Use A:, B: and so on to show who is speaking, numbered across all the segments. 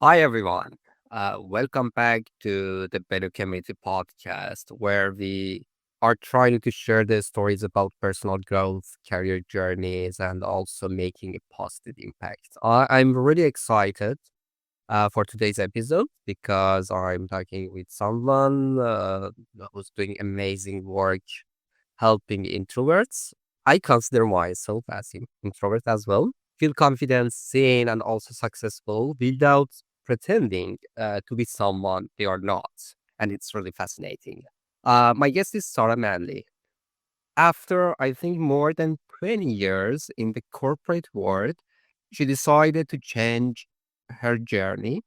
A: Hi, everyone. Welcome back to the Better Community podcast, where we are trying to share the stories about personal growth, career journeys, and also making a positive impact. I'm really excited for today's episode because I'm talking with someone who's doing amazing work helping introverts. I consider myself as an introvert as well. Feel confident, seen, and also successful without pretending to be someone they are not. And it's really fascinating. My guest is Sarah Manley. After, I think, more than 20 years in the corporate world, she decided to change her journey.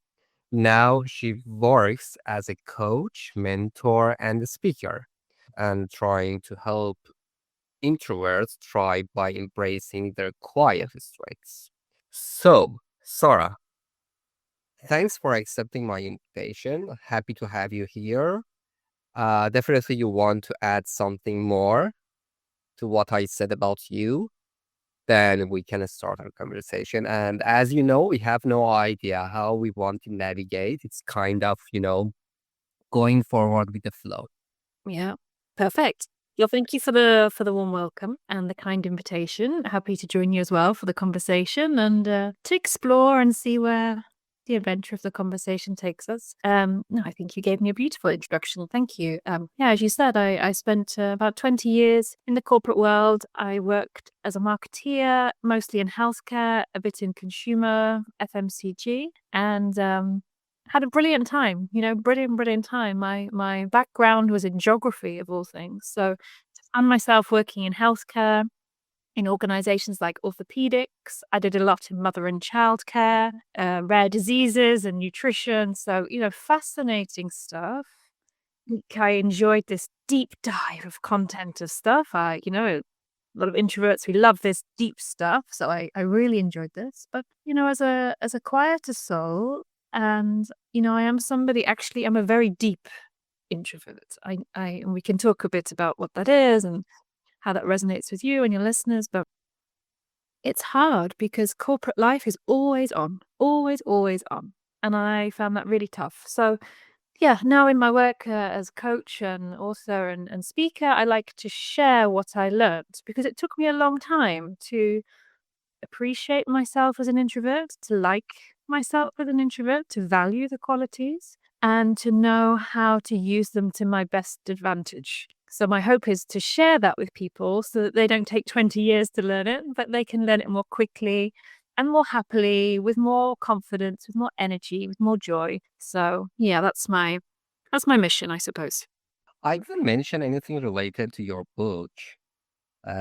A: Now she works as a coach, mentor, and a speaker and trying to help introverts thrive by embracing their quiet strengths. So, Sarah, thanks for accepting my invitation. Happy to have you here. Definitely, you want to add something more to what I said about you, then we can start our conversation. And as you know, we have no idea how we want to navigate. It's kind of, going forward with the flow.
B: Yeah, perfect. Well, thank you for the warm welcome and the kind invitation. Happy to join you as well for the conversation and to explore and see where the adventure of the conversation takes us. No, I think you gave me a beautiful introduction. Thank you. Yeah, as you said, I spent about 20 years in the corporate world. I worked as a marketeer, mostly in healthcare, a bit in consumer FMCG, and had a brilliant time, brilliant time. My background was in geography of all things. So I found myself working in healthcare in organizations like orthopedics. I did a lot in mother and child care, rare diseases and nutrition. So, fascinating stuff. I enjoyed this deep dive of content of stuff. A lot of introverts, we love this deep stuff. So I really enjoyed this. But, as a quieter soul, and, I am somebody actually, I'm a very deep introvert. And we can talk a bit about what that is and how that resonates with you and your listeners, but it's hard because corporate life is always on, always, always on. And I found that really tough. So, yeah, now in my work as coach and author and speaker, I like to share what I learned because it took me a long time to appreciate myself as an introvert, to like myself as an introvert, to value the qualities, and to know how to use them to my best advantage. So, my hope is to share that with people so that they don't take 20 years to learn it, but they can learn it more quickly and more happily, with more confidence, with more energy, with more joy. So, yeah, that's my mission, I suppose.
A: I didn't mention anything related to your book.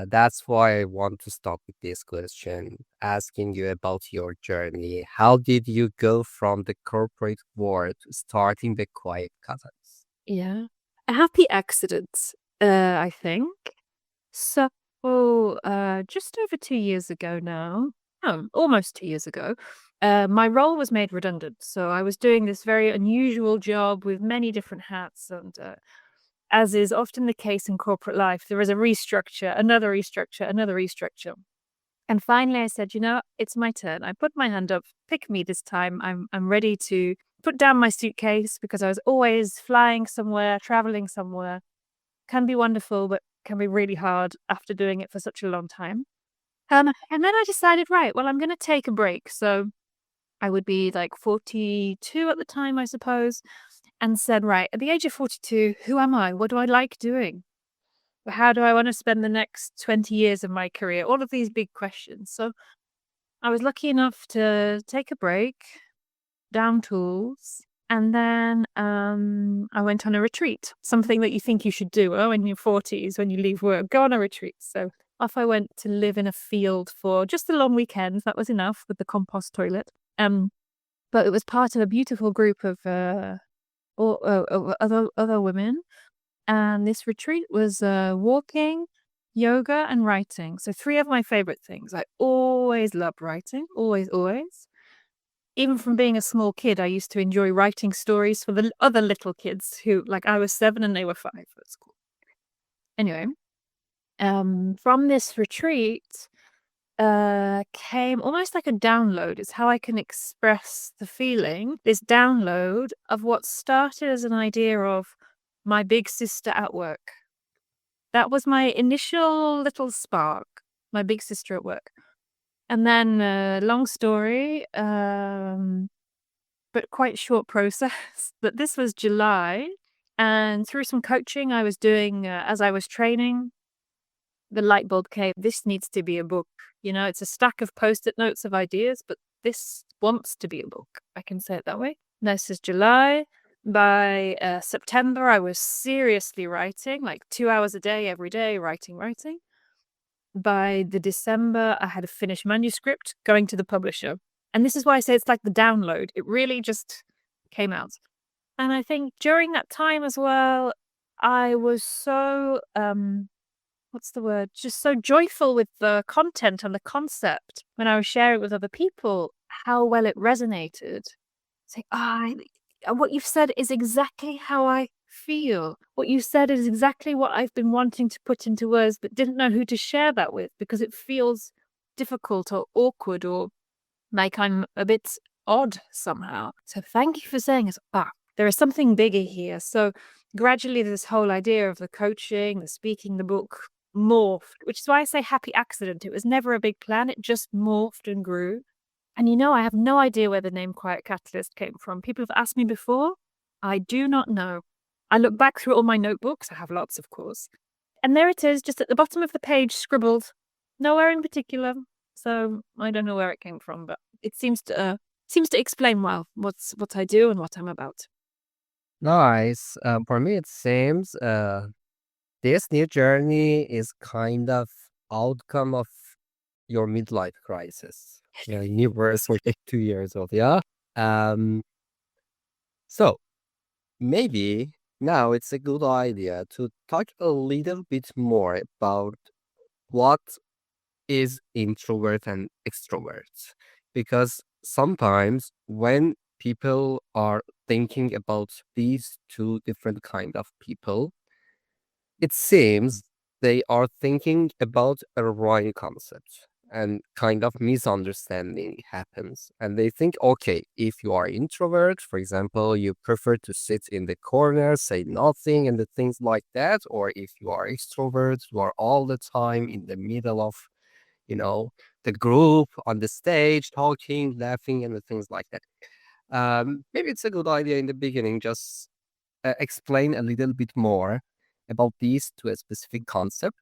A: That's why I want to start with this question, asking you about your journey. How did you go from the corporate world to starting the quiet cousins?
B: Yeah. A happy accident, I think. So, just over 2 years ago now, almost 2 years ago, my role was made redundant. So I was doing this very unusual job with many different hats, and as is often the case in corporate life, there is a restructure, another restructure, another restructure. And finally, I said, it's my turn. I put my hand up, pick me this time. I'm ready to put down my suitcase because I was always flying somewhere, traveling somewhere. Can be wonderful, but can be really hard after doing it for such a long time. And then I decided, right, well, I'm going to take a break. So I would be like 42 at the time, I suppose, and said, right, at the age of 42, who am I? What do I like doing? How do I want to spend the next 20 years of my career? All of these big questions. So I was lucky enough to take a break, down tools, and then I went on a retreat, something that you think you should do in your 40s when you leave work, go on a retreat. So off I went to live in a field for just a long weekend. That was enough with the compost toilet. But it was part of a beautiful group of other women, and this retreat was walking, yoga, and writing. So three of my favorite things. I always loved writing, always, always. Even from being a small kid, I used to enjoy writing stories for the other little kids who, like, I was 7 and they were 5 at school. Anyway, from this retreat, came almost like a download. It's how I can express the feeling. This download of what started as an idea of my big sister at work. That was my initial little spark, my big sister at work. And then, long story, but quite short process. But this was July, and through some coaching I was doing as I was training, the light bulb came. This needs to be a book. You know, it's a stack of post-it notes of ideas, but this wants to be a book. I can say it that way. This is July. By September, I was seriously writing, like 2 hours a day, every day, writing. By the December, I had a finished manuscript going to the publisher. And this is why I say it's like the download. It really just came out. And I think during that time as well, I was so, what's the word? Just so joyful with the content and the concept when I was sharing it with other people, how well it resonated. Saying, what you've said is exactly how I feel. What you said is exactly what I've been wanting to put into words, but didn't know who to share that with because it feels difficult or awkward or like I'm a bit odd somehow. So thank you for saying it. There is something bigger here. So gradually this whole idea of the coaching, the speaking, the book morphed, which is why I say happy accident. It was never a big plan. It just morphed and grew. And I have no idea where the name Quiet Catalyst came from. People have asked me before. I do not know. I look back through all my notebooks. I have lots, of course. And there it is, just at the bottom of the page, scribbled. Nowhere in particular. So I don't know where it came from, but it seems to explain well what I do and what I'm about.
A: Nice. For me, it seems this new journey is kind of outcome of your midlife crisis. Yeah, you were sort of 2 years old. Yeah. Um. So maybe now it's a good idea to talk a little bit more about what is introvert and extrovert, because sometimes when people are thinking about these two different kind of people, it seems they are thinking about a wrong concept and kind of misunderstanding happens. And they think, okay, if you are introvert, for example, you prefer to sit in the corner, say nothing, and the things like that. Or if you are extrovert, you are all the time in the middle of, you know, the group on the stage, talking, laughing, and the things like that. Maybe it's a good idea in the beginning, just explain a little bit more about these to a specific concept.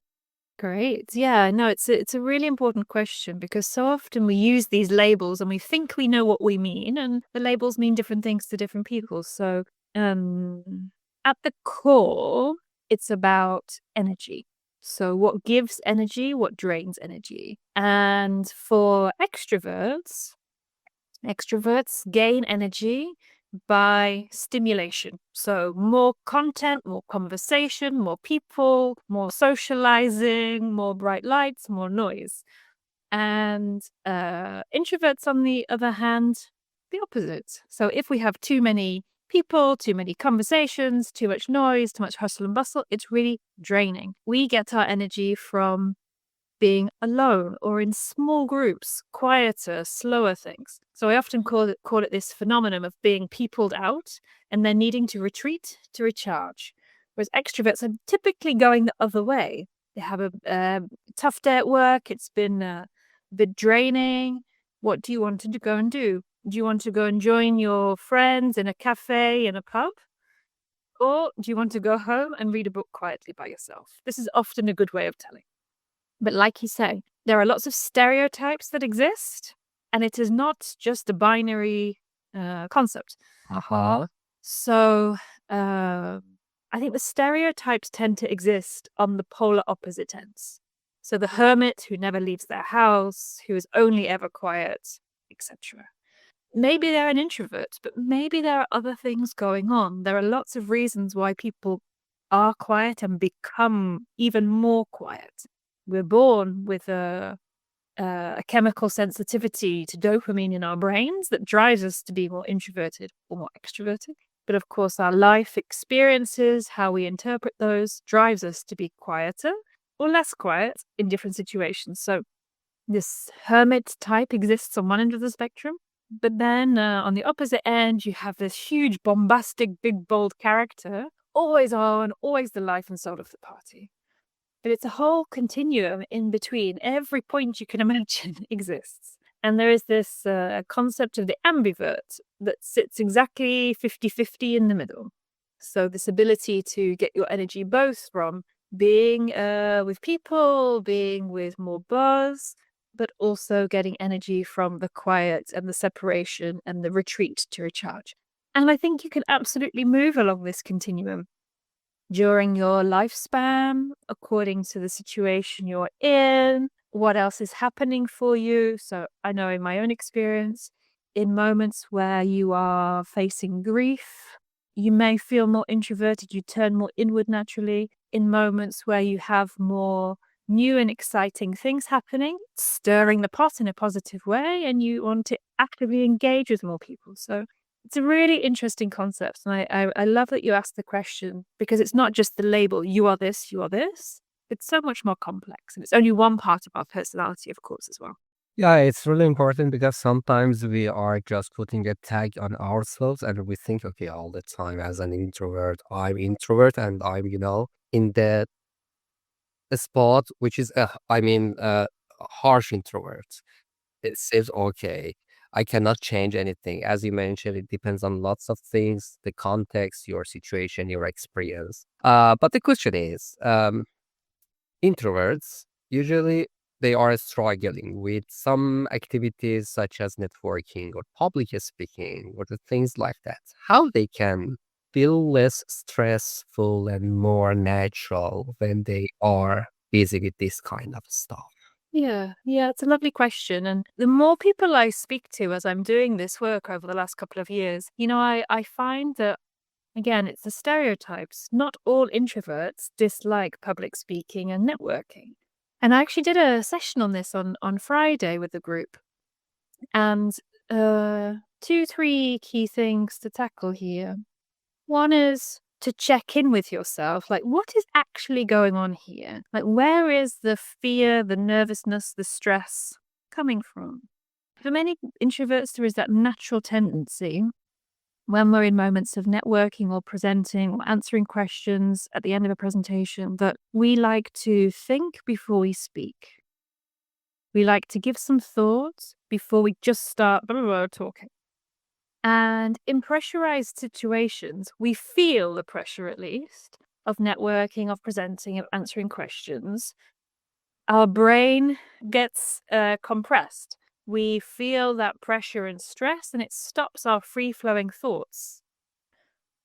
B: Great. Yeah, no, it's a really important question because so often we use these labels and we think we know what we mean, and the labels mean different things to different people. So, at the core, it's about energy. So, what gives energy, what drains energy. And for extroverts gain energy by stimulation. So more content, more conversation, more people, more socializing, more bright lights, more noise. And introverts, on the other hand, the opposite. So if we have too many people, too many conversations, too much noise, too much hustle and bustle, it's really draining. We get our energy from being alone or in small groups, quieter, slower things. So I often call it this phenomenon of being peopled out and then needing to retreat to recharge. Whereas extroverts are typically going the other way. They have a tough day at work. It's been a bit draining. What do you want to go and do? Do you want to go and join your friends in a cafe, in a pub? Or do you want to go home and read a book quietly by yourself? This is often a good way of telling. But like you say, there are lots of stereotypes that exist, and it is not just a binary concept.
A: Uh-huh.
B: So I think the stereotypes tend to exist on the polar opposite ends. So the hermit who never leaves their house, who is only ever quiet, etc. Maybe they're an introvert, but maybe there are other things going on. There are lots of reasons why people are quiet and become even more quiet. We're born with a chemical sensitivity to dopamine in our brains that drives us to be more introverted or more extroverted. But of course, our life experiences, how we interpret those, drives us to be quieter or less quiet in different situations. So this hermit type exists on one end of the spectrum. But then on the opposite end, you have this huge, bombastic, big, bold character, always on, always the life and soul of the party. But it's a whole continuum in between. Every point you can imagine exists. And there is this concept of the ambivert that sits exactly 50-50 in the middle. So this ability to get your energy both from being with people, being with more buzz, but also getting energy from the quiet and the separation and the retreat to recharge. And I think you can absolutely move along this continuum during your lifespan, according to the situation you're in, what else is happening for you. So I know in my own experience, in moments where you are facing grief, you may feel more introverted, you turn more inward naturally. In moments where you have more new and exciting things happening, stirring the pot in a positive way, and you want to actively engage with more people. So it's a really interesting concept. And I love that you asked the question, because it's not just the label, you are this, you are this. It's so much more complex. And it's only one part of our personality, of course, as well.
A: Yeah, it's really important because sometimes we are just putting a tag on ourselves and we think, okay, all the time as an introvert, I'm introvert and I'm, in the spot, which is, harsh introvert. It says, okay, I cannot change anything. As you mentioned, it depends on lots of things, the context, your situation, your experience. But the question is, introverts usually they are struggling with some activities such as networking or public speaking or the things like that. How they can feel less stressful and more natural when they are busy with this kind of stuff.
B: Yeah, it's a lovely question. And the more people I speak to as I'm doing this work over the last couple of years, I find that, again, it's the stereotypes. Not all introverts dislike public speaking and networking. And I actually did a session on this on Friday with the group. And two, three key things to tackle here. One is to check in with yourself. Like, what is actually going on here? Like, where is the fear, the nervousness, the stress coming from? For many introverts, there is that natural tendency when we're in moments of networking or presenting or answering questions at the end of a presentation that we like to think before we speak. We like to give some thoughts before we just start blah, blah, blah, talking. And in pressurized situations, we feel the pressure, at least, of networking, of presenting, of answering questions. Our brain gets compressed. We feel that pressure and stress, and it stops our free flowing thoughts.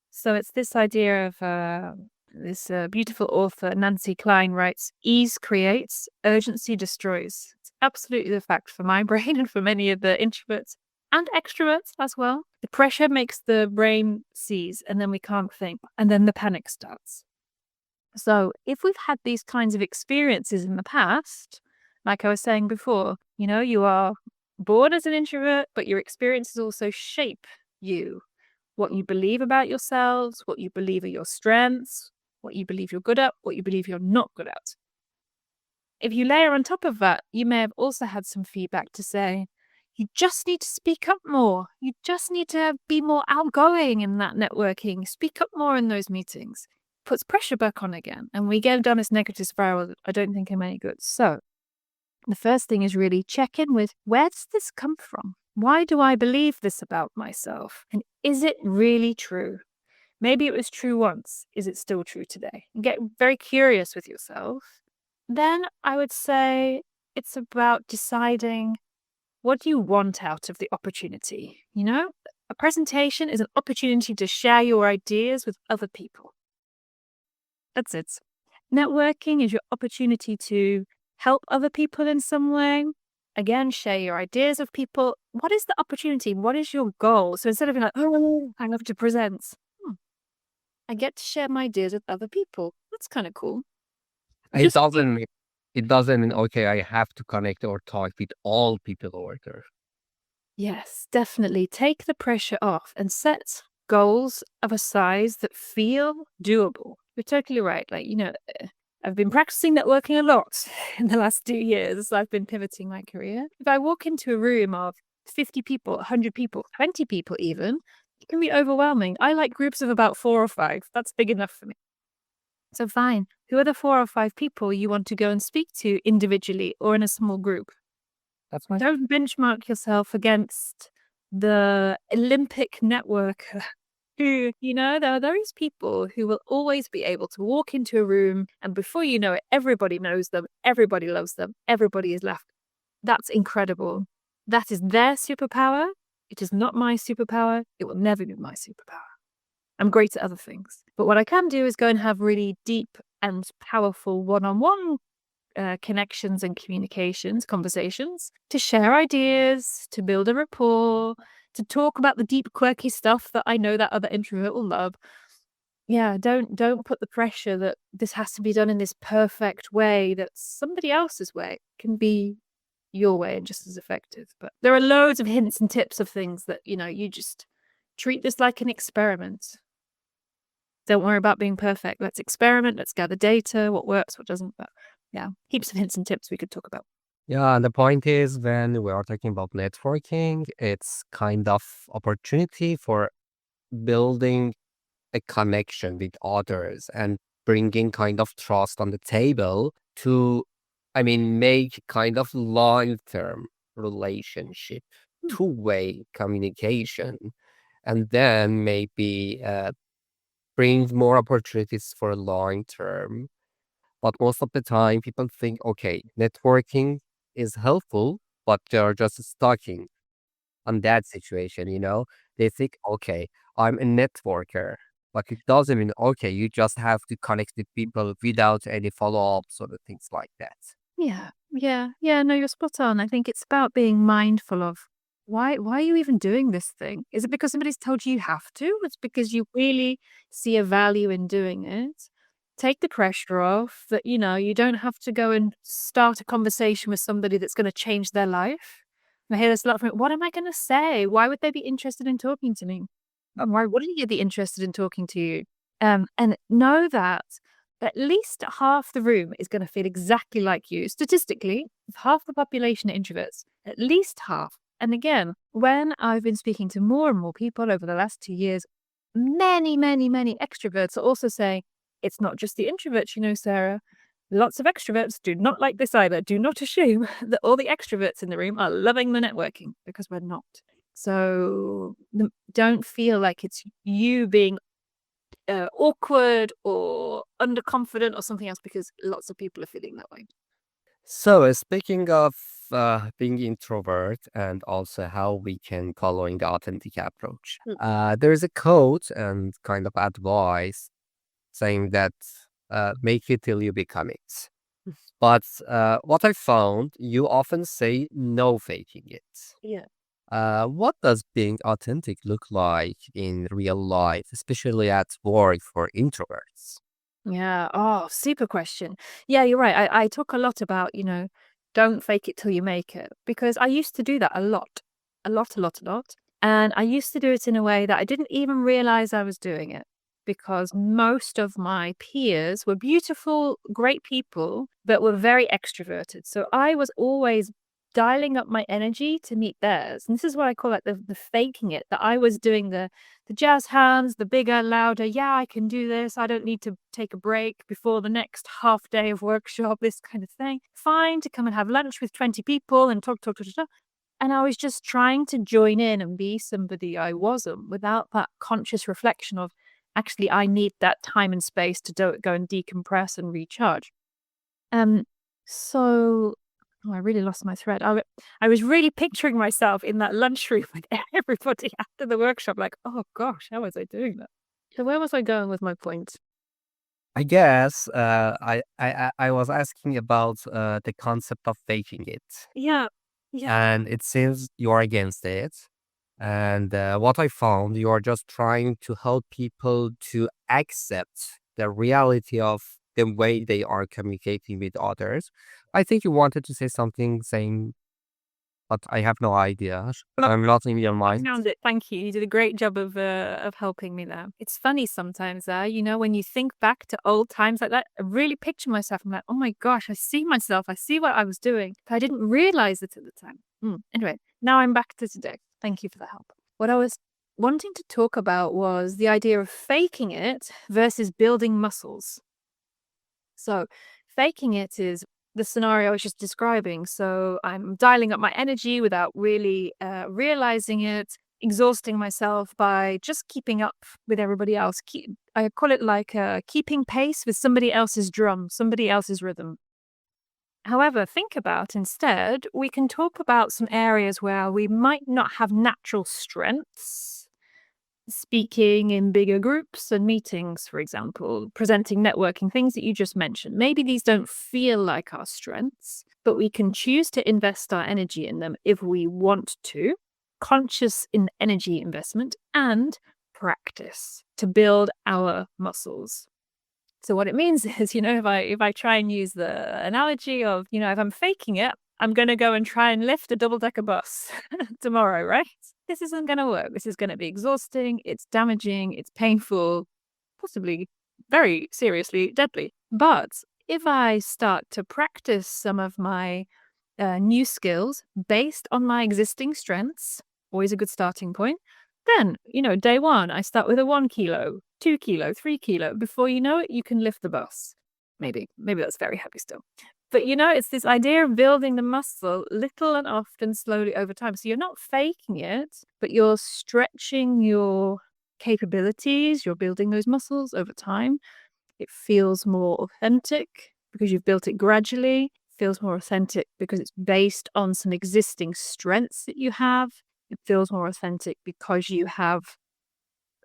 B: So it's this idea of this beautiful author, Nancy Klein, writes, ease creates, urgency destroys. It's absolutely the fact for my brain and for many of the introverts and extroverts as well. The pressure makes the brain seize, and then we can't think, and then the panic starts. So if we've had these kinds of experiences in the past, like I was saying before, you are born as an introvert, but your experiences also shape you, what you believe about yourselves, what you believe are your strengths, what you believe you're good at, what you believe you're not good at. If you layer on top of that, you may have also had some feedback to say, you just need to speak up more. You just need to be more outgoing in that networking. Speak up more in those meetings. Puts pressure back on again. And we get down this negative spiral that I don't think I'm any good. So the first thing is really check in with, where does this come from? Why do I believe this about myself? And is it really true? Maybe it was true once. Is it still true today? And get very curious with yourself. Then I would say it's about deciding, what do you want out of the opportunity? A presentation is an opportunity to share your ideas with other people. That's it. Networking is your opportunity to help other people in some way. Again, share your ideas with people. What is the opportunity? What is your goal? So instead of being like, oh, I love to present, I get to share my ideas with other people. That's kind of cool.
A: It
B: Just
A: doesn't mean okay, I have to connect or talk with all people over there.
B: Yes, definitely. Take the pressure off and set goals of a size that feel doable. You're totally right. Like, I've been practicing networking a lot in the last 2 years. I've been pivoting my career. If I walk into a room of 50 people, 100 people, 20 people even, it can be overwhelming. I like groups of about 4 or 5. That's big enough for me. So fine. Who are the 4 or 5 people you want to go and speak to individually or in a small group?
A: That's fine.
B: Don't benchmark yourself against the Olympic networker who, there are those people who will always be able to walk into a room and before you know it, everybody knows them, everybody loves them, everybody is left. That's incredible. That is their superpower. It is not my superpower. It will never be my superpower. I'm great at other things. But what I can do is go and have really deep and powerful one-on-one connections and communications, conversations, to share ideas, to build a rapport, to talk about the deep, quirky stuff that I know that other introvert will love. Yeah, don't put the pressure that this has to be done in this perfect way that's somebody else's way. It can be your way and just as effective. But there are loads of hints and tips of things that, you just treat this like an experiment. Don't worry about being perfect. Let's experiment. Let's gather data, what works, what doesn't. But yeah, heaps of hints and tips we could talk about.
A: Yeah, and the point is when we are talking about networking, it's kind of opportunity for building a connection with others and bringing kind of trust on the table to, I mean, make kind of long-term relationship,
B: Hmm.
A: two-way communication, and then maybe bring more opportunities for long term. But most of the time, people think, okay, networking is helpful, but they're just stuck on that situation, you know? They think, okay, I'm a networker, but it doesn't mean, okay, you just have to connect with people without any follow-ups or things like that.
B: Yeah, yeah, yeah. No, you're spot on. I think it's about being mindful of why are you even doing this thing? Is it because somebody's told you have to? It's because you really see a value in doing it. Take the pressure off that, you don't have to go and start a conversation with somebody that's going to change their life. I hear this a lot from, what am I going to say? Why would they be interested in talking to me? Why wouldn't you be interested in talking to you? And know that at least half the room is going to feel exactly like you. Statistically, if half the population are introverts, at least half. And again, when I've been speaking to more and more people over the last 2 years, many, many, many extroverts are also saying, it's not just the introverts, Sarah. Lots of extroverts do not like this either. Do not assume that all the extroverts in the room are loving the networking because we're not. So don't feel like it's you being awkward or underconfident or something else because lots of people are feeling that way.
A: So, speaking of being introvert and also how we can following the authentic approach,
B: Mm.
A: there is a quote and kind of advice saying that make it till you become it. But what I found, you often say no faking it.
B: Yeah.
A: What does being authentic look like in real life, especially at work for introverts?
B: Yeah. Oh, super question. Yeah, you're right. I talk a lot about, don't fake it till you make it because I used to do that a lot, a lot, a lot, a lot. And I used to do it in a way that I didn't even realize I was doing it because most of my peers were beautiful, great people, but were very extroverted. So I was always dialing up my energy to meet theirs. And this is what I call like the faking it, that I was doing the jazz hands, the bigger, louder, yeah, I can do this. I don't need to take a break before the next half day of workshop, this kind of thing. Fine to come and have lunch with 20 people and talk, talk, talk, talk. And I was just trying to join in and be somebody I wasn't without that conscious reflection of actually, I need that time and space to go and decompress and recharge. Um, so oh, I really lost my thread. I was really picturing myself in that lunchroom with everybody after the workshop, like, oh gosh, how was I doing that? So where was I going with my point?
A: I guess I was asking about the concept of faking it,
B: Yeah, yeah,
A: and it seems you're against it. And what I found, you are just trying to help people to accept the reality of the way they are communicating with others. I think you wanted to say something saying but I have no idea. I'm not in your
B: I
A: mind.
B: found it. Thank you. You did a great job of helping me there. It's funny sometimes, when you think back to old times like that, I really picture myself. I'm like, oh my gosh, I see myself. I see what I was doing, but I didn't realize it at the time. Anyway, now I'm back to today. Thank you for the help. What I was wanting to talk about was the idea of faking it versus building muscles. So, faking it is the scenario I was just describing. So, I'm dialing up my energy without really realizing it, exhausting myself by just keeping up with everybody else. I call it like keeping pace with somebody else's drum, somebody else's rhythm. However, think about instead, we can talk about some areas where we might not have natural strengths speaking in bigger groups and meetings, for example, presenting networking, things that you just mentioned. Maybe these don't feel like our strengths, but we can choose to invest our energy in them if we want to. Conscious in energy investment and practice to build our muscles. So what it means is, if I try and use the analogy of, if I'm faking it, I'm going to go and try and lift a double-decker bus tomorrow, right? This isn't going to work. This is going to be exhausting. It's damaging. It's painful, possibly very seriously deadly. But if I start to practice some of my new skills based on my existing strengths, always a good starting point. Then, day one, I start with a 1 kilo, 2 kilo, 3 kilo. Before you know it, you can lift the bus. Maybe that's very heavy still. But it's this idea of building the muscle little and often, slowly over time. So you're not faking it, but you're stretching your capabilities. You're building those muscles over time. It feels more authentic because you've built it gradually. It feels more authentic because it's based on some existing strengths that you have. It feels more authentic because you have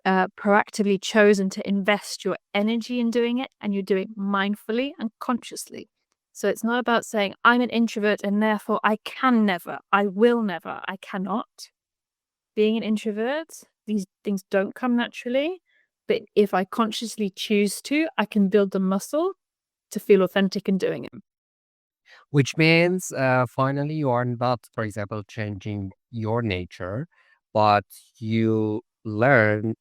B: proactively chosen to invest your energy in doing it, and you're doing it mindfully and consciously. So it's not about saying, I'm an introvert and therefore I can never, I will never, I cannot. Being an introvert, these things don't come naturally. But if I consciously choose to, I can build the muscle to feel authentic in doing it.
A: Which means, finally, you are not, for example, changing your nature, but you learn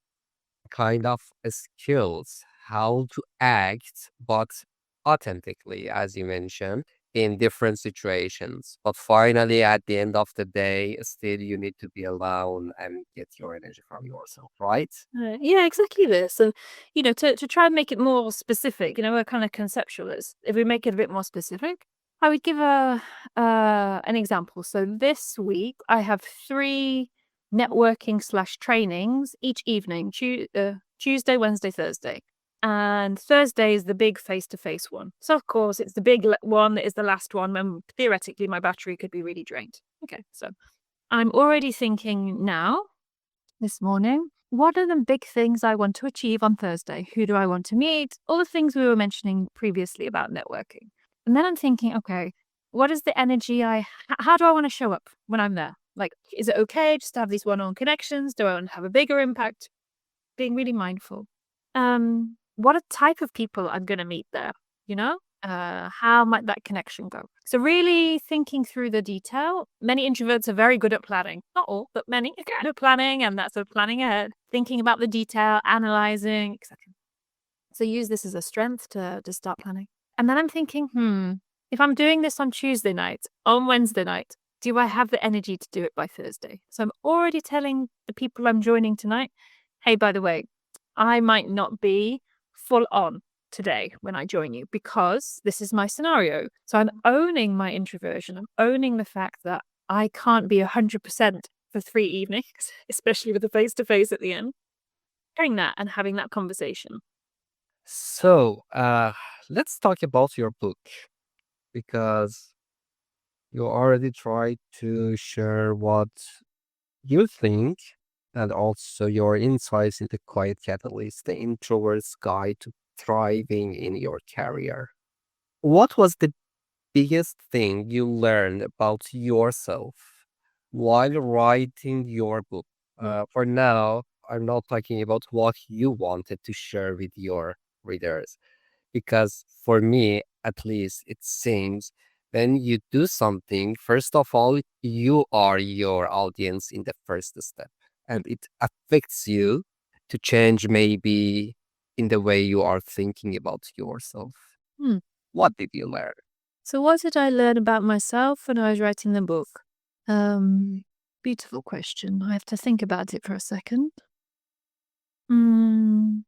A: kind of skills how to act, but authentically, as you mentioned, in different situations. But finally, at the end of the day, still you need to be alone and get your energy from yourself, right?
B: Yeah, exactly this. And, to try and make it more specific, we're kind of conceptualists. If we make it a bit more specific, I would give an example. So this week, I have 3 networking slash trainings each evening, Tuesday, Wednesday, Thursday. And Thursday is the big face-to-face one. So, of course, it's the big one that is the last one when theoretically my battery could be really drained. Okay, so I'm already thinking now this morning. What are the big things I want to achieve on Thursday? Who do I want to meet? All the things we were mentioning previously about networking. And then I'm thinking, okay, what is the energy how do I want to show up when I'm there? Like, is it okay just to have these one-on-one connections? Do I want to have a bigger impact? Being really mindful. What a type of people I'm going to meet there, you know? How might that connection go? So really thinking through the detail. Many introverts are very good at planning. Not all, but many are good at planning, and that's sort of planning ahead, thinking about the detail, analyzing, etc. So use this as a strength to start planning. And then I'm thinking, if I'm doing this on Tuesday night, on Wednesday night, do I have the energy to do it by Thursday? So I'm already telling the people I'm joining tonight, hey, by the way, I might not be full on today when I join you because this is my scenario. So I'm owning my introversion. I'm owning the fact that I can't be 100% for 3 evenings, especially with the face-to-face at the end. Sharing that and having that conversation.
A: So, let's talk about your book because you already tried to share what you think and also your insights into Quiet Catalyst, the introvert's guide to thriving in your career. What was the biggest thing you learned about yourself while writing your book? For now, I'm not talking about what you wanted to share with your readers, because for me, at least, it seems When you do something, first of all, you are your audience in the first step, and it affects you to change maybe in the way you are thinking about yourself.
B: Hmm.
A: What did you learn?
B: So what did I learn about myself when I was writing the book? Beautiful question. I have to think about it for a second. Mm,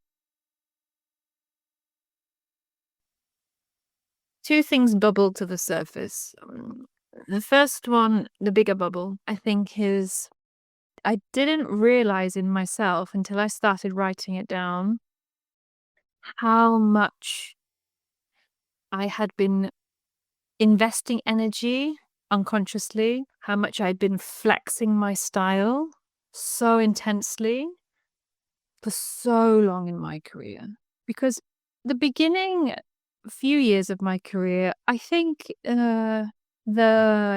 B: two things bubbled to the surface. The first one, the bigger bubble, I think is I didn't realize in myself until I started writing it down how much I had been investing energy unconsciously, how much I'd been flexing my style so intensely for so long in my career. Because the beginning few years of my career, I think the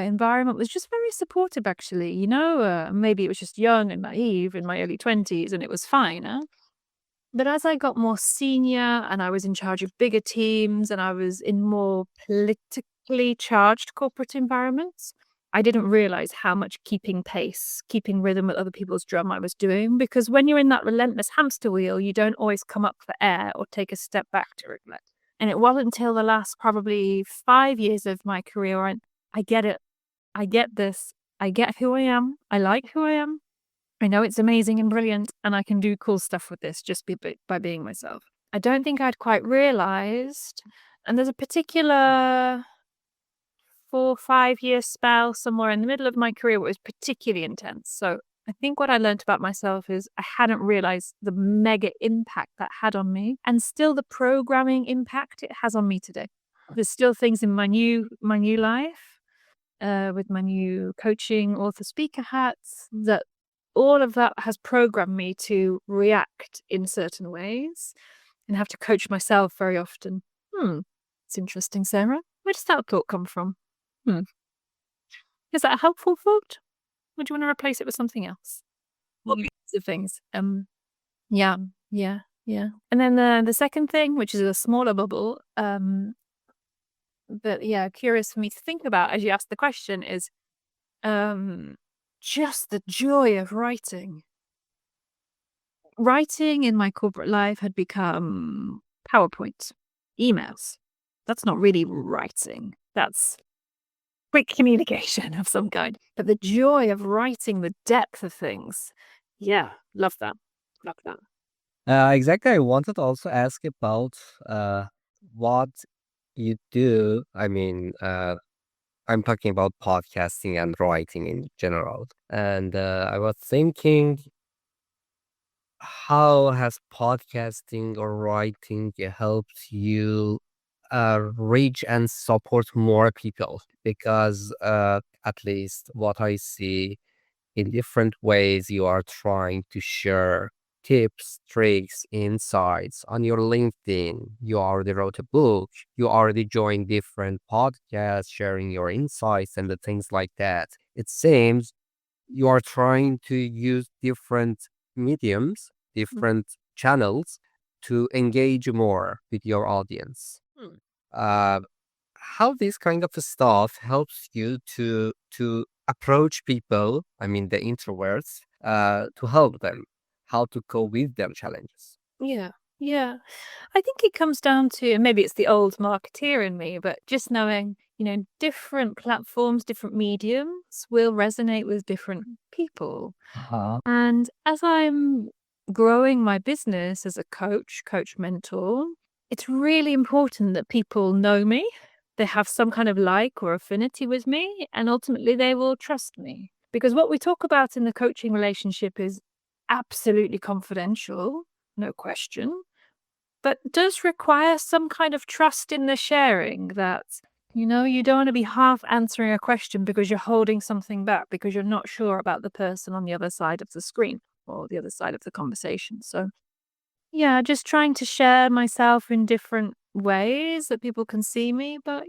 B: environment was just very supportive, actually. Maybe it was just young and naive in my early 20s and it was fine. Huh? But as I got more senior and I was in charge of bigger teams and I was in more politically charged corporate environments, I didn't realize how much keeping pace, keeping rhythm with other people's drum I was doing. Because when you're in that relentless hamster wheel, you don't always come up for air or take a step back to reflect. And it wasn't until the last probably 5 years of my career where I get it. I get this. I get who I am. I like who I am. I know it's amazing and brilliant, and I can do cool stuff with this just by being myself. I don't think I'd quite realized, and there's a particular 4 or 5 year spell somewhere in the middle of my career where it was particularly intense. So I think what I learned about myself is I hadn't realized the mega impact that had on me, and still the programming impact it has on me today. There's still things in my new life with my new coaching author speaker hats that all of that has programmed me to react in certain ways and have to coach myself very often. It's interesting, Sarah. Where does that thought come from? Hmm. Is that a helpful thought? Would you want to replace it with something else? What kinds of things? Yeah, yeah, yeah. And then the second thing, which is a smaller bubble, but yeah, curious for me to think about as you asked the question is just the joy of writing. Writing in my corporate life had become PowerPoint, emails. That's not really writing. That's quick communication of some kind. But the joy of writing the depth of things, yeah, love that. Love that.
A: Exactly. I wanted to also ask about what you do. I'm talking about podcasting and writing in general. And I was thinking, how has podcasting or writing helped you reach and support more people? Because at least what I see in different ways, you are trying to share tips, tricks, insights on your LinkedIn. You already wrote a book. You already joined different podcasts, sharing your insights and the things like that. It seems you are trying to use different mediums,
B: Mm.
A: different channels to engage more with your audience.
B: Mm.
A: Uh, how this kind of stuff helps you to approach people, I mean the introverts, to help them, how to cope with their challenges.
B: Yeah, yeah. I think it comes down to, and maybe it's the old marketeer in me, but just knowing, different platforms, different mediums will resonate with different people.
A: Uh-huh.
B: And as I'm growing my business as a coach mentor, it's really important that people know me. They have some kind of like or affinity with me, and ultimately they will trust me. Because what we talk about in the coaching relationship is absolutely confidential, no question, but does require some kind of trust in the sharing that, you don't want to be half answering a question because you're holding something back because you're not sure about the person on the other side of the screen or the other side of the conversation. So, yeah, just trying to share myself in different ways that people can see me. But,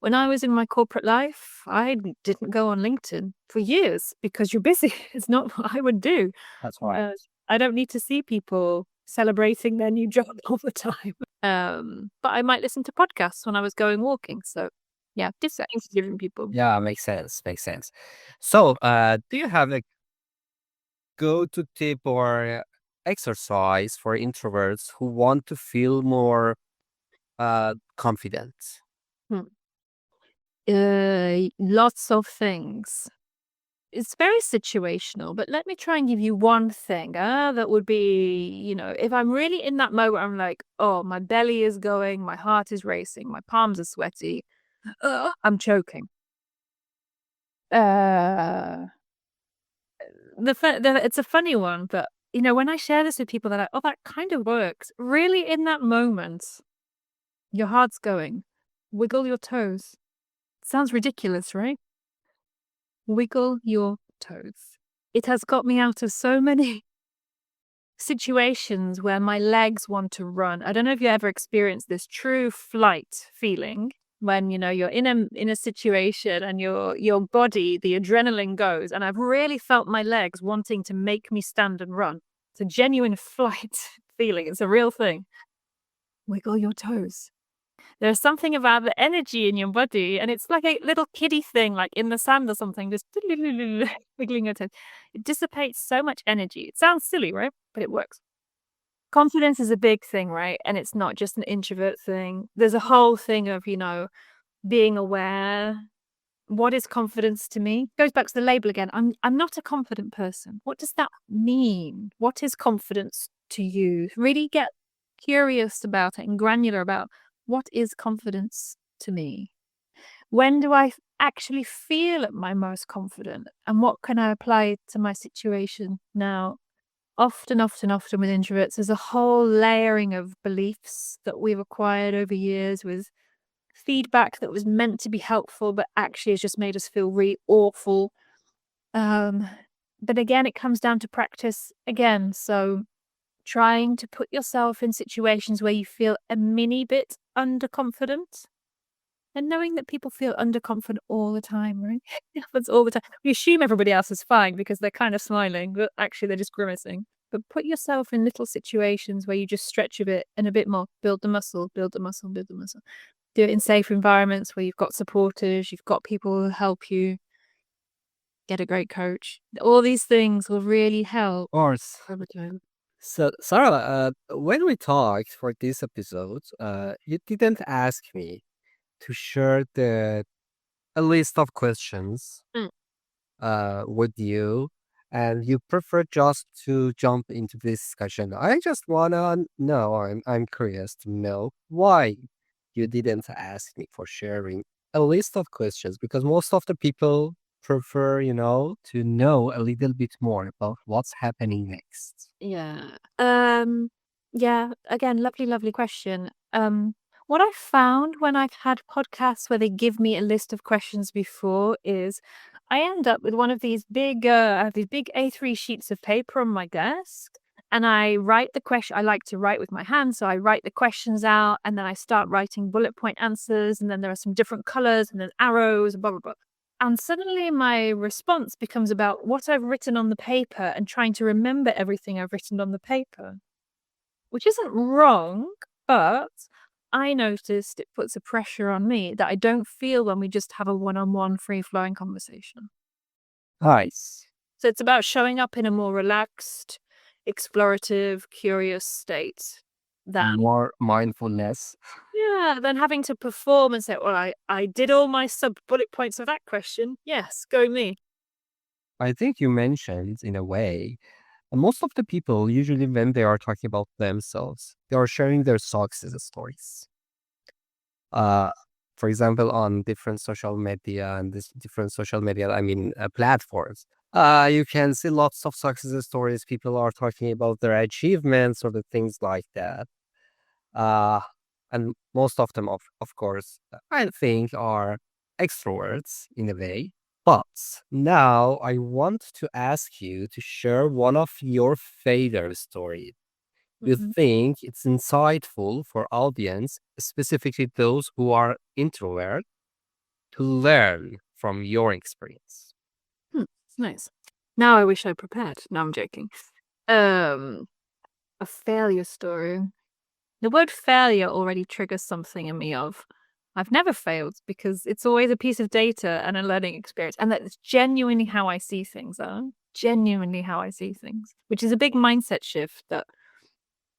B: when I was in my corporate life, I didn't go on LinkedIn for years because you're busy. It's not what I would do.
A: That's right.
B: I don't need to see people celebrating their new job all the time. But I might listen to podcasts when I was going walking. So Yeah, different things for different people.
A: Yeah, makes sense. Makes sense. So, do you have a go-to tip or exercise for introverts who want to feel more confident?
B: Hmm. Lots of things. It's very situational, but let me try and give you one thing, that would be, if I'm really in that moment, I'm like, "Oh, my belly is going, my heart is racing, my palms are sweaty, I'm choking." Uh, it's a funny one, but, when I share this with people, they're like, "Oh, that kind of works." Really, in that moment, your heart's going, wiggle your toes. Sounds ridiculous, right? Wiggle your toes. It has got me out of so many situations where my legs want to run. I don't know if you ever experienced this true flight feeling when you're in a situation and your body, the adrenaline goes, and I've really felt my legs wanting to make me stand and run. It's a genuine flight feeling. It's a real thing. Wiggle your toes. There's something about the energy in your body, and it's like a little kiddie thing, like in the sand or something, just wiggling your toes. It dissipates so much energy. It sounds silly, right? But it works. Confidence is a big thing, right? And it's not just an introvert thing. There's a whole thing of, being aware. What is confidence to me? Goes back to the label again. I'm not a confident person. What does that mean? What is confidence to you? Really get curious about it and granular about what is confidence to me? When do I actually feel at my most confident? And what can I apply to my situation now? Often, often, often with introverts, there's a whole layering of beliefs that we've acquired over years with feedback that was meant to be helpful, but actually has just made us feel really awful. Um, but again, it comes down to practice again. So trying to put yourself in situations where you feel a mini bit underconfident and knowing that people feel underconfident all the time, right? It happens all the time. We assume everybody else is fine because they're kind of smiling, but actually they're just grimacing. But put yourself in little situations where you just stretch a bit and a bit more, build the muscle, build the muscle, build the muscle. Do it in safe environments where you've got supporters, you've got people who help you, get a great coach. All these things will really help
A: Of course.
B: over time.
A: So, Sarah, when we talked for this episode, you didn't ask me to share a list of questions
B: Mm.
A: with you, and you prefer just to jump into this discussion. I just wanna know, I'm curious to know why you didn't ask me for sharing a list of questions, because most of the people prefer, to know a little bit more about what's happening next.
B: Yeah. Yeah, again, lovely, lovely question. What I found when I've had podcasts where they give me a list of questions before is I end up with one of I have these big A3 sheets of paper on my desk and I write the question. I like to write with my hands, so I write the questions out and then I start writing bullet point answers and then there are some different colors and then arrows, blah, blah, blah. And suddenly my response becomes about what I've written on the paper and trying to remember everything I've written on the paper, which isn't wrong, but I noticed it puts a pressure on me that I don't feel when we just have a one-on-one free flowing conversation.
A: Nice.
B: So it's about showing up in a more relaxed, explorative, curious state than
A: More mindfulness.
B: yeah, than having to perform and say, well, I did all my sub bullet points of that question. Yes, go me.
A: I think you mentioned, in a way, most of the people, usually when they are talking about themselves, they are sharing their success stories. Uh, for example, on different social media and this different social media, I mean, platforms. You can see lots of success stories. People are talking about their achievements or the things like that. Uh, and most of them, of course, I think are extroverts in a way. But now I want to ask you to share one of your favorite stories. You
B: Mhm.
A: think it's insightful for audience, specifically those who are introvert, to learn from your experience?
B: Hmm, nice. Now I wish I prepared. No, I'm joking. Um, a failure story. The word failure already triggers something in me of. I've never failed because it's always a piece of data and a learning experience. And that's genuinely how I see things, genuinely how I see things, which is a big mindset shift that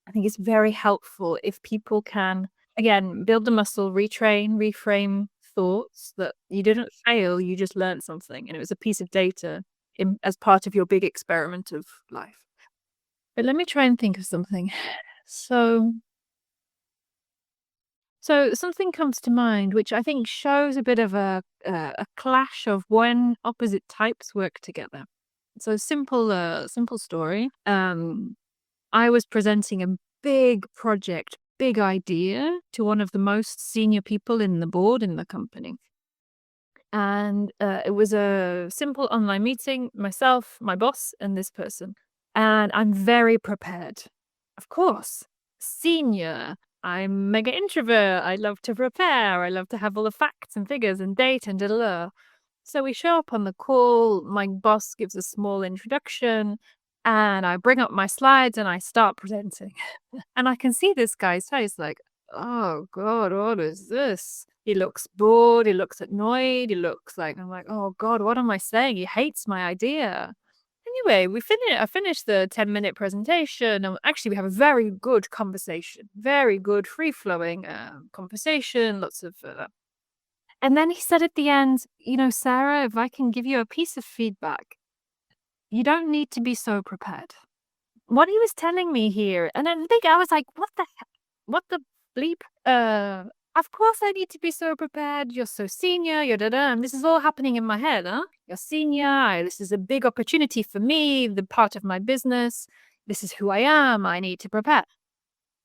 B: I think is very helpful if people can, again, build the muscle, retrain, reframe thoughts that you didn't fail, you just learned something and it was a piece of data as part of your big experiment of life. But let me try and think of something. So something comes to mind, which I think shows a bit of a clash of when opposite types work together. So simple story. I was presenting a big project, big idea to one of the most senior people in the board in the company. And it was a simple online meeting, myself, my boss, and this person. And I'm very prepared. Of course, senior. I'm mega introvert. I love to prepare. I love to have all the facts and figures and data and da da da. So we show up on the call. My boss gives a small introduction, and I bring up my slides and I start presenting. And I can see this guy's face like, oh God, what is this? He looks bored. He looks annoyed. He looks like, I'm like, oh God, what am I saying? He hates my idea. Anyway, I finished the 10-minute presentation, and actually we have a very good conversation, very good free-flowing conversation, lots of and then he said at the end, Sarah, if I can give you a piece of feedback, you don't need to be so prepared. What he was telling me here, and I think I was like, what the bleep? Of course I need to be so prepared. You're so senior, you're da-da, and this is all happening in my head, huh? You're senior, this is a big opportunity for me, the part of my business. This is who I am, I need to prepare.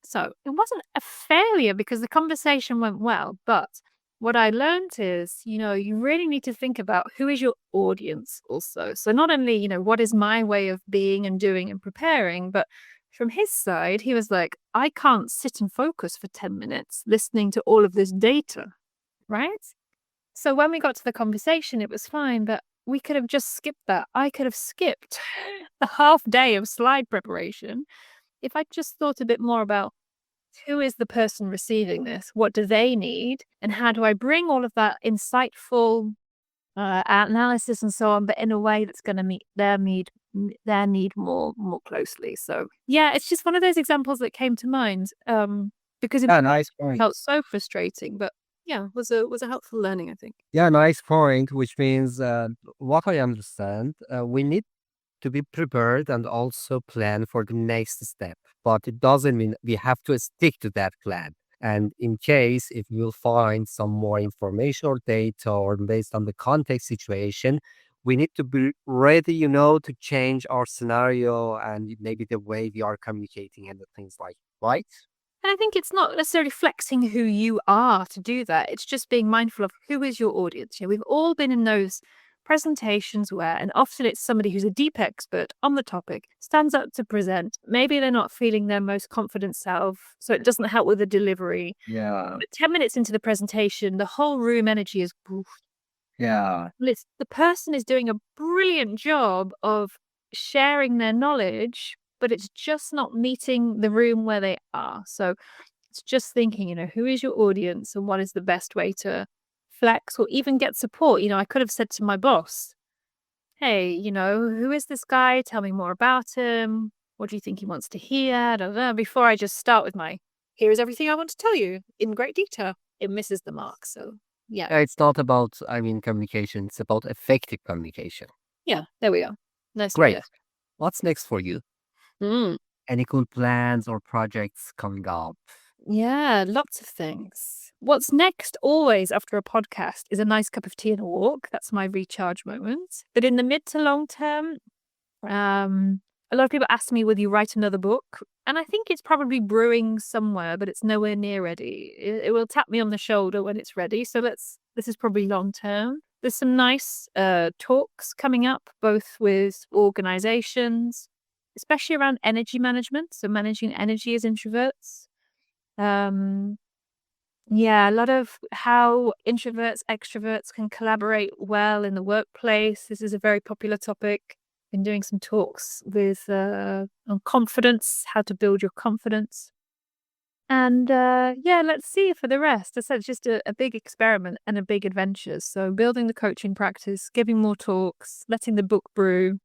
B: So it wasn't a failure because the conversation went well, but what I learned is, you really need to think about who is your audience also. So not only, what is my way of being and doing and preparing, but from his side, he was like, I can't sit and focus for 10 minutes listening to all of this data, right? So when we got to the conversation, it was fine, but we could have just skipped that. I could have skipped the half day of slide preparation if I just thought a bit more about who is the person receiving this? What do they need? And how do I bring all of that insightful analysis and so on, but in a way that's going to meet their need more closely. So yeah, it's just one of those examples that came to mind because it
A: Yeah, nice point.
B: felt so frustrating, but yeah, was a helpful learning, I think.
A: Yeah, nice point, which means what I understand, we need to be prepared and also plan for the next step. But it doesn't mean we have to stick to that plan. And in case if we'll find some more information or data or based on the context situation, we need to be ready, to change our scenario and maybe the way we are communicating and the things like, right?
B: And I think it's not necessarily flexing who you are to do that. It's just being mindful of who is your audience. We've all been in those presentations where, and often it's somebody who's a deep expert on the topic, stands up to present. Maybe they're not feeling their most confident self, so it doesn't help with the delivery.
A: Yeah.
B: But 10 minutes into the presentation, the whole room energy is poof.
A: Yeah.
B: The person is doing a brilliant job of sharing their knowledge, but it's just not meeting the room where they are. So it's just thinking, who is your audience and what is the best way to flex or even get support? I could have said to my boss, hey, who is this guy? Tell me more about him. What do you think he wants to hear? Da, da, da, before I just start with here is everything I want to tell you in great detail. It misses the mark. So yeah.
A: Yeah, it's not about, communication. It's about effective communication.
B: Yeah, there we are. Nicely
A: Great.
B: put.
A: What's next for you?
B: Mm.
A: Any cool plans or projects coming up?
B: Yeah, lots of things. What's next always after a podcast is a nice cup of tea and a walk. That's my recharge moment. But in the mid to long term, a lot of people ask me, will you write another book? And I think it's probably brewing somewhere, but it's nowhere near ready. It will tap me on the shoulder when it's ready. So this is probably long term. There's some nice talks coming up, both with organizations, especially around energy management. So managing energy as introverts. Yeah, a lot of how introverts, extroverts can collaborate well in the workplace. This is a very popular topic. Been doing some talks with on confidence, how to build your confidence. And yeah, let's see for the rest. I said it's just a big experiment and a big adventure. So building the coaching practice, giving more talks, letting the book brew.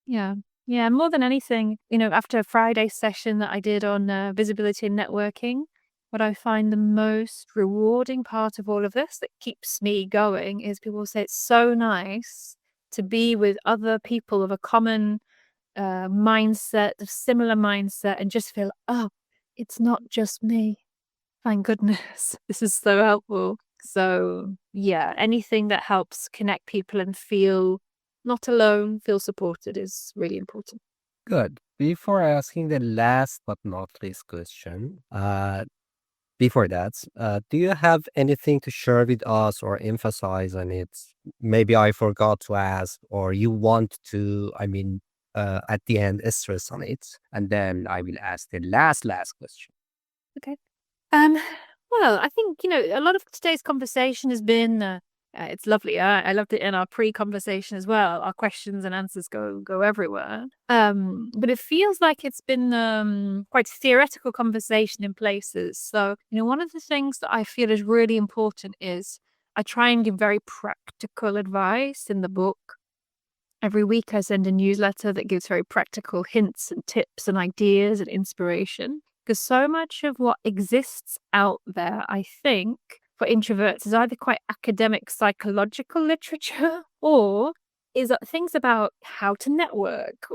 B: Yeah. Yeah. More than anything, after a Friday session that I did on visibility and networking, what I find the most rewarding part of all of this that keeps me going is people say it's so nice to be with other people of a common mindset, of similar mindset, and just feel, oh, it's not just me. Thank goodness. This is so helpful. So, yeah, anything that helps connect people and feel not alone, feel supported is really important.
A: Good. Before asking the last but not least question, before that, do you have anything to share with us or emphasize on it? Maybe I forgot to ask, or you want to, at the end, stress on it. And then I will ask the last question.
B: Okay. Um, well, I think, a lot of today's conversation has been it's lovely. I loved it in our pre-conversation as well. Our questions and answers go everywhere. But it feels like it's been quite theoretical conversation in places. So, one of the things that I feel is really important is I try and give very practical advice in the book. Every week, I send a newsletter that gives very practical hints and tips and ideas and inspiration. Because so much of what exists out there, I think, for introverts is either quite academic psychological literature or is things about how to network.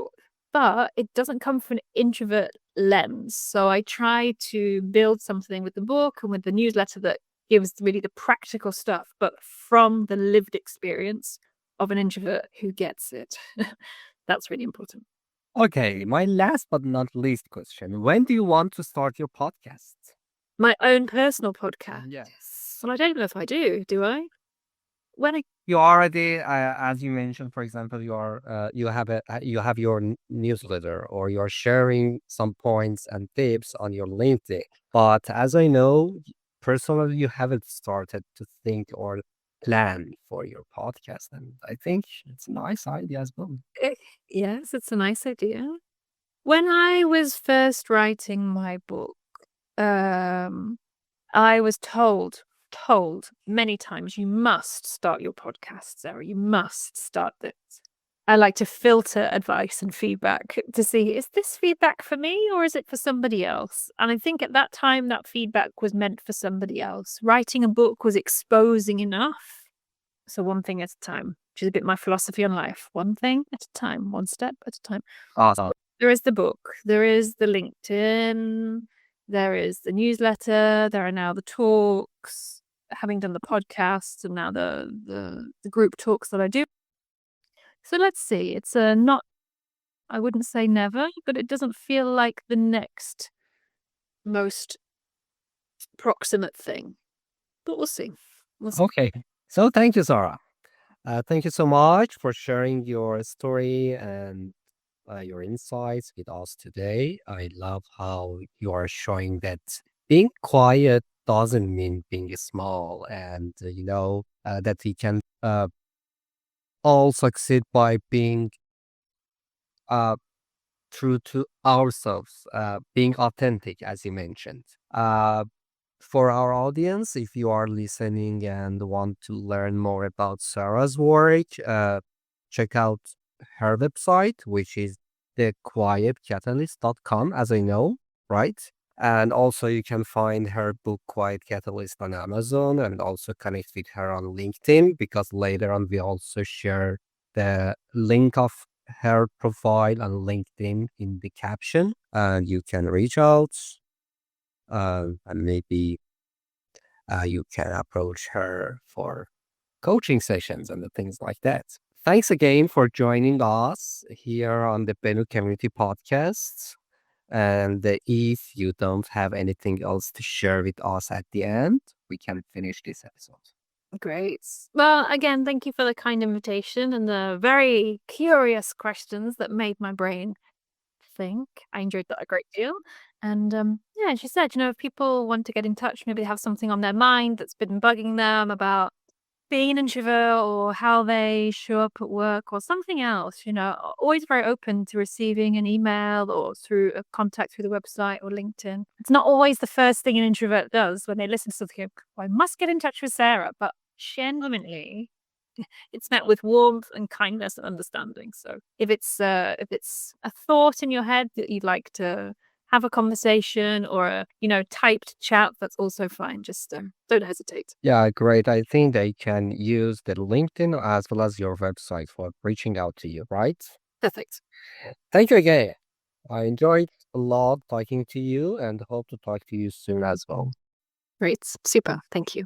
B: But it doesn't come from an introvert lens. So I try to build something with the book and with the newsletter that gives really the practical stuff, but from the lived experience of an introvert who gets it. That's really important.
A: Okay, my last but not least question. When do you want to start your podcast?
B: My own personal podcast.
A: Yes.
B: Well, I don't know if I do I? When I
A: You already, as you mentioned, for example, you have your newsletter, or you're sharing some points and tips on your LinkedIn. But as I know, personally, you haven't started to think or plan for your podcast, and I think it's a nice idea as well.
B: eh, yes, it's a nice idea. When I was first writing my book, um, I was told many times, you must start your podcast, Sarah. You must start this. I like to filter advice and feedback to see, is this feedback for me or is it for somebody else? And I think at that time, that feedback was meant for somebody else. Writing a book was exposing enough. So one thing at a time, which is a bit my philosophy on life. One thing at a time, one step at a time.
A: Awesome.
B: There is the book, there is the LinkedIn, there is the newsletter, there are now the talks, having done the podcast and now the group talks that I do. So let's see. It's a not I wouldn't say never, but it doesn't feel like the next most proximate thing. But we'll see. We'll see.
A: Okay. So thank you, Zara. Thank you so much for sharing your story and your insights with us today. I love how you are showing that being quiet doesn't mean being small, and that we can all succeed by being uh, true to ourselves, being authentic, as you mentioned. For our audience, if you are listening and want to learn more about Sarah's work, check out her website, which is thequietcatalyst.com, as I know, right? And also, you can find her book Quiet Catalyst on Amazon, and also connect with her on LinkedIn, because later on we also share the link of her profile on LinkedIn in the caption, and you can reach out, and maybe you can approach her for coaching sessions and the things like that. Thanks again for joining us here on the Benu Community Podcast. And if you don't have anything else to share with us at the end, we can finish this episode.
B: Great. Well, again, thank you for the kind invitation and the very curious questions that made my brain think. I enjoyed that a great deal. And yeah, she said, if people want to get in touch, maybe they have something on their mind that's been bugging them about being an introvert or how they show up at work or something else, always very open to receiving an email or through a contact through the website or LinkedIn. It's not always the first thing an introvert does when they listen to something. "Oh, I must get in touch with Sarah," but genuinely, it's met with warmth and kindness and understanding. So if it's a thought in your head that you'd like to have a conversation or a typed chat, that's also fine. Just don't hesitate.
A: Yeah, great. I think they can use the LinkedIn as well as your website for reaching out to you, right?
B: Perfect.
A: Thank you again. I enjoyed a lot talking to you and hope to talk to you soon as well.
B: Great. Super. Thank you.